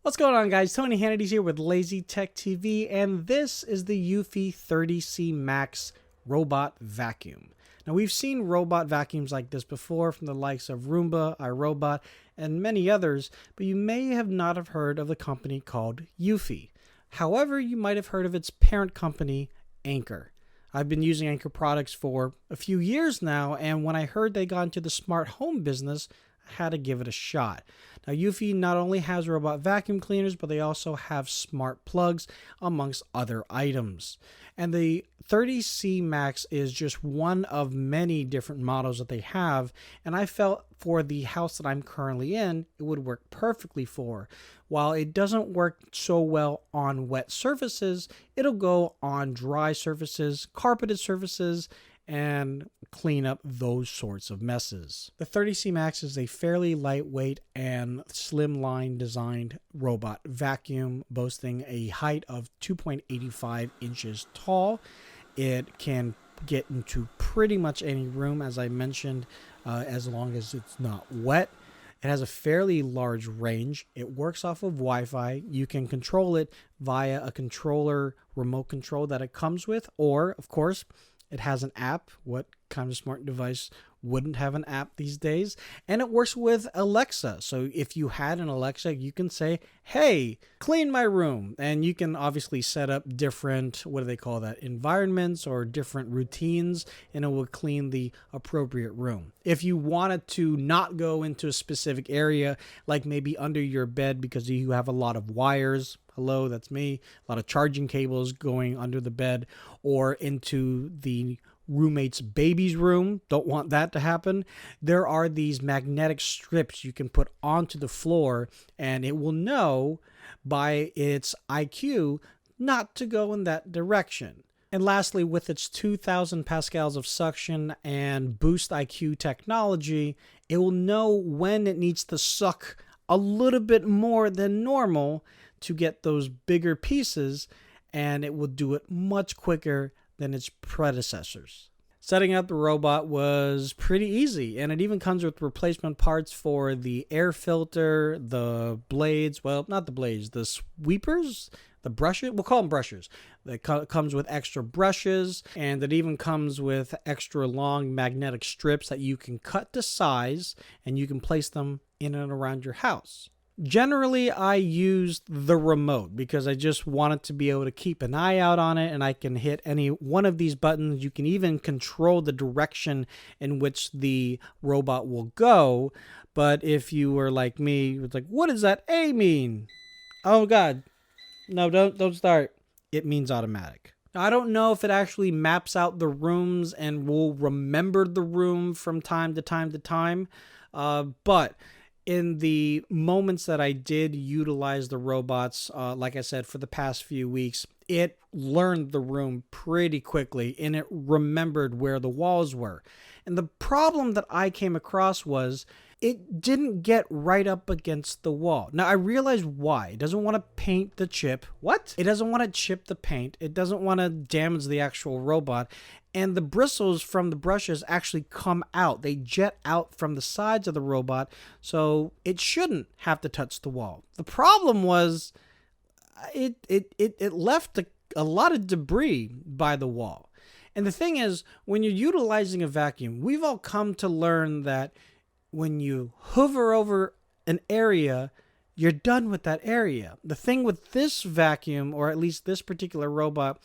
What's going on, guys? Tony Hannity's here with Lazy Tech TV, and this is the Eufy 30C Max robot vacuum. Now, we've seen robot vacuums like this before from the likes of Roomba, iRobot, and many others, but you may have not have heard of the company called Eufy. However, you might have heard of its parent company, Anker. I've been using Anker products for a few years now, and when I heard they got into the smart home business, I had to give it a shot. Now, Eufy not only has robot vacuum cleaners, but they also have smart plugs, amongst other items. And the 30C Max is just one of many different models that they have, and I felt for the house that I'm currently in, it would work perfectly for. While it doesn't work so well on wet surfaces, it'll go on dry surfaces, carpeted surfaces, and clean up those sorts of messes. The 30C Max is a fairly lightweight and slimline designed robot vacuum, boasting a height of 2.85 inches tall. It can get into pretty much any room, as I mentioned, as long as it's not wet. It has a fairly large range. It works off of Wi-Fi. You can control it via a controller remote control that it comes with, or, of course, it has an app. What kind of smart device wouldn't have an app these days? And it works with Alexa. So if you had an Alexa, you can say, hey, clean my room. And you can obviously set up different, what do they call that, environments or different routines, and it will clean the appropriate room. If you wanted to not go into a specific area, like maybe under your bed because you have a lot of wires, hello, that's me, a lot of charging cables going under the bed, or into the roommate's baby's room, don't want that to happen, there are these magnetic strips you can put onto the floor, and it will know by its IQ not to go in that direction. And lastly, with its 2,000 pascals of suction and Boost IQ technology, it will know when it needs to suck a little bit more than normal to get those bigger pieces, and it will do it much quicker than its predecessors. Setting up the robot was pretty easy, and it even comes with replacement parts for the air filter, the blades, well, not the blades, the sweepers, the brushes, we'll call them brushes. It comes with extra brushes, and it even comes with extra long magnetic strips that you can cut to size, and you can place them in and around your house. Generally, I used the remote because I just wanted to be able to keep an eye out on it, and I can hit any one of these buttons. You can even control the direction in which the robot will go. But if you were like me, it's like, what does that A mean? Oh God, no, don't start. It means automatic. Now, I don't know if it actually maps out the rooms and will remember the room from time to time, but in the moments that I did utilize the robots, like I said, for the past few weeks, it learned the room pretty quickly, and it remembered where the walls were. And the problem that I came across was it didn't get right up against the wall. Now, I realized why. It doesn't want to paint the chip. What? It doesn't want to chip the paint. It doesn't want to damage the actual robot. And the bristles from the brushes actually come out. They jet out from the sides of the robot, so it shouldn't have to touch the wall. The problem was it left a lot of debris by the wall. And the thing is, when you're utilizing a vacuum, we've all come to learn that when you hover over an area, you're done with that area. The thing with this vacuum, or at least this particular robot,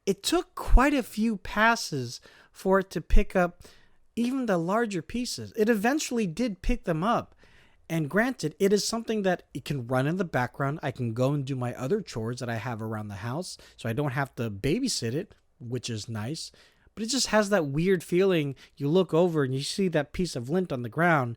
it took quite a few passes for it to pick up even the larger pieces. It eventually did pick them up. And granted, it is something that it can run in the background. I can go and do my other chores that I have around the house, so I don't have to babysit it, which is nice. But it just has that weird feeling. You look over and you see that piece of lint on the ground,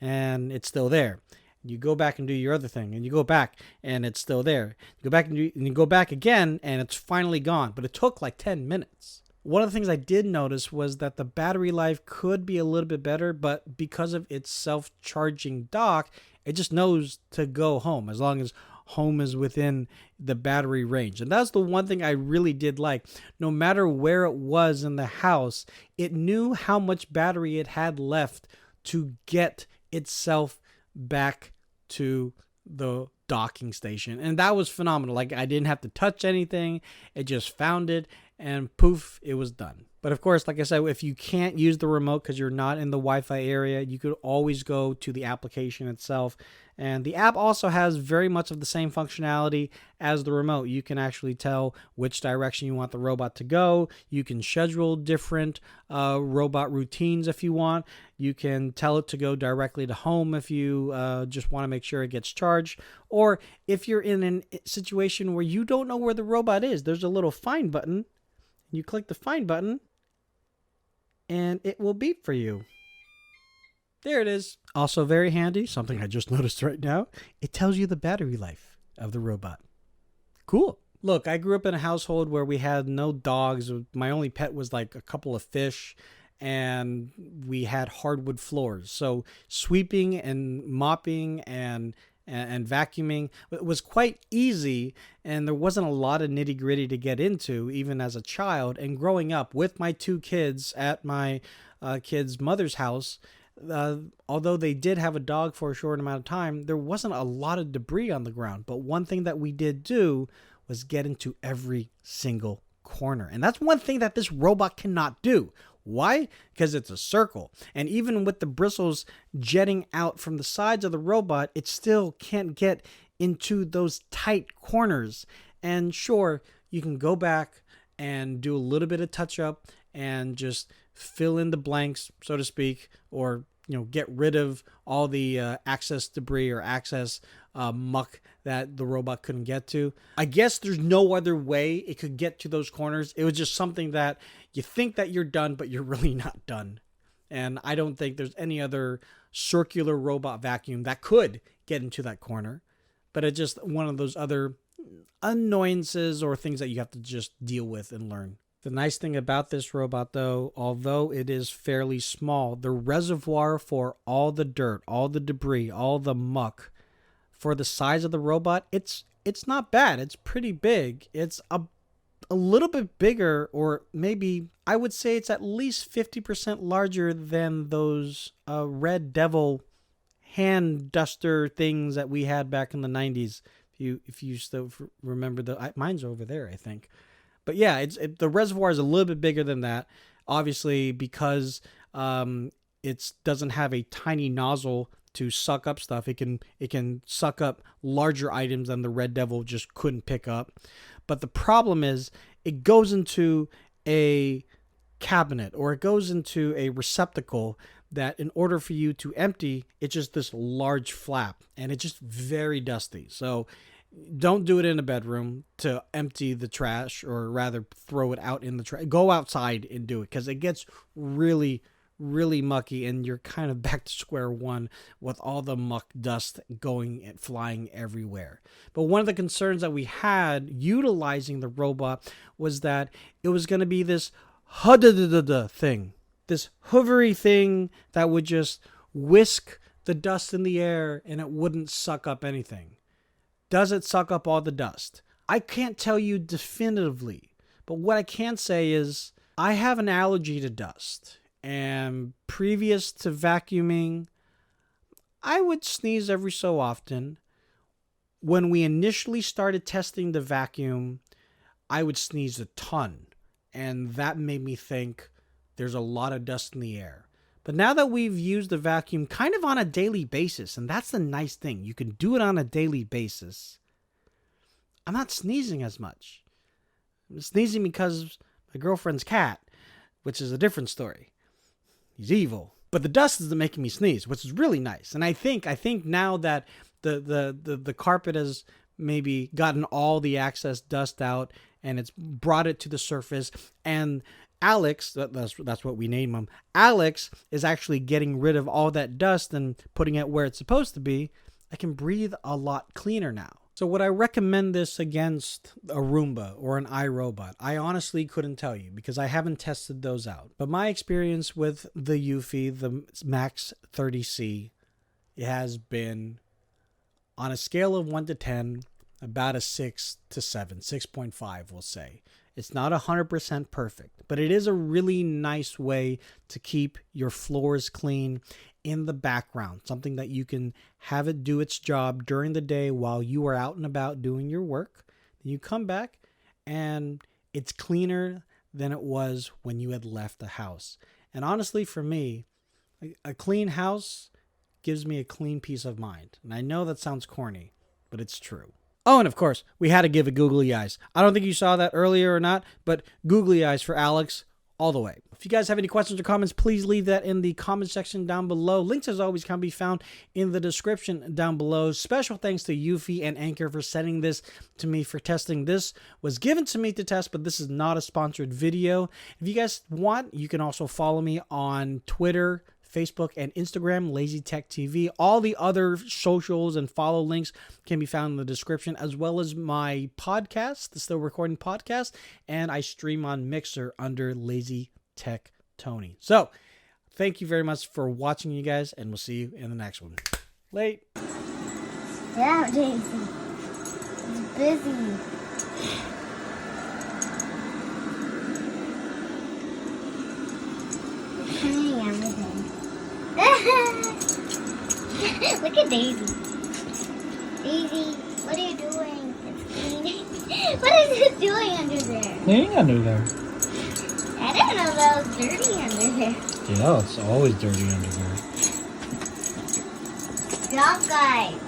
and it's still there. You go back and do your other thing, and you go back, and it's still there. You go back and you go back again, and it's finally gone. But it took like 10 minutes. One of the things I did notice was that the battery life could be a little bit better, but because of its self-charging dock, it just knows to go home as long as home is within the battery range. And that's the one thing I really did like. No matter where it was in the house, it knew how much battery it had left to get itself back to the docking station. And that was phenomenal. Like, I didn't have to touch anything. It just found it and poof, it was done. But of course, like I said, if you can't use the remote because you're not in the Wi-Fi area, you could always go to the application itself. And the app also has very much of the same functionality as the remote. You can actually tell which direction you want the robot to go. You can schedule different robot routines if you want. You can tell it to go directly to home if you just want to make sure it gets charged. Or if you're in a situation where you don't know where the robot is, there's a little find button. You click the find button and it will beep for you. There it is. Also very handy, something I just noticed right now. It tells you the battery life of the robot. Cool. Look, I grew up in a household where we had no dogs. My only pet was like a couple of fish, and we had hardwood floors. So sweeping and mopping and vacuuming was quite easy, and there wasn't a lot of nitty gritty to get into even as a child. And growing up with my two kids at my kids' mother's house, although they did have a dog for a short amount of time, there wasn't a lot of debris on the ground. But one thing that we did do was get into every single corner. And that's one thing that this robot cannot do. Why? Because it's a circle. And even with the bristles jetting out from the sides of the robot, it still can't get into those tight corners. And sure, you can go back and do a little bit of touch up and just fill in the blanks, so to speak, or get rid of all the access debris or access muck that the robot couldn't get to. I guess there's no other way it could get to those corners. It was just something that you think that you're done, but you're really not done. And I don't think there's any other circular robot vacuum that could get into that corner. But it's just one of those other annoyances or things that you have to just deal with and learn. The nice thing about this robot, though, although it is fairly small, the reservoir for all the dirt, all the debris, all the muck, for the size of the robot, it's not bad. It's pretty big. It's a little bit bigger, or maybe I would say it's at least 50% larger than those Red Devil hand duster things that we had back in the 90s. If you still remember mine's over there, I think. But yeah, the reservoir is a little bit bigger than that, obviously, because it doesn't have a tiny nozzle to suck up stuff. It can suck up larger items than the Red Devil just couldn't pick up. But the problem is it goes into a cabinet, or it goes into a receptacle that in order for you to empty, it's just this large flap, and it's just very dusty. So don't do it in a bedroom to empty the trash, or rather throw it out in the trash. Go outside and do it, because it gets really, really mucky, and you're kind of back to square one with all the muck dust going and flying everywhere. But one of the concerns that we had utilizing the robot was that it was going to be this thing, this hovery thing that would just whisk the dust in the air and it wouldn't suck up anything. Does it suck up all the dust? I can't tell you definitively, but what I can say is I have an allergy to dust. And previous to vacuuming, I would sneeze every so often. When we initially started testing the vacuum, I would sneeze a ton. And that made me think there's a lot of dust in the air. But now that we've used the vacuum kind of on a daily basis, and that's the nice thing, you can do it on a daily basis, I'm not sneezing as much. I'm sneezing because my girlfriend's cat, which is a different story. He's evil. But the dust isn't making me sneeze, which is really nice. And I think now that the carpet has maybe gotten all the excess dust out and it's brought it to the surface, and Alex, that's what we name him, Alex is actually getting rid of all that dust and putting it where it's supposed to be, I can breathe a lot cleaner now. So would I recommend this against a Roomba or an iRobot? I honestly couldn't tell you because I haven't tested those out. But my experience with the Eufy, the Max 30C, it has been, on a scale of 1 to 10, about a 6 to 7, 6.5 we'll say. It's not 100% perfect, but it is a really nice way to keep your floors clean. in the background, something that you can have it do its job during the day while you are out and about doing your work. Then you come back and it's cleaner than it was when you had left the house. And honestly, for me, a clean house gives me a clean peace of mind. And I know that sounds corny, but it's true. Oh, and of course, we had to give it googly eyes. I don't think you saw that earlier or not, but googly eyes for Alex all the way. If you guys have any questions or comments, please leave that in the comment section down below. Links, as always, can be found in the description down below. Special thanks to Eufy and Anker for sending this to me for testing. This was given to me to test, but this is not a sponsored video. If you guys want, you can also follow me on Twitter, Facebook, and Instagram, Lazy Tech TV. All the other socials and follow links can be found in the description, as well as my podcast, the Still Recording Podcast, and I stream on Mixer under Lazy Tech Tony. So, thank you very much for watching, you guys, and we'll see you in the next one. Late. Yeah, Jason. It's busy. Cleaning everything. Look at Daisy. Daisy, what are you doing? It's cleaning. What is it doing under there? Cleaning under there. I didn't know that was dirty under there. Yeah, it's always dirty under there. Stop, guys.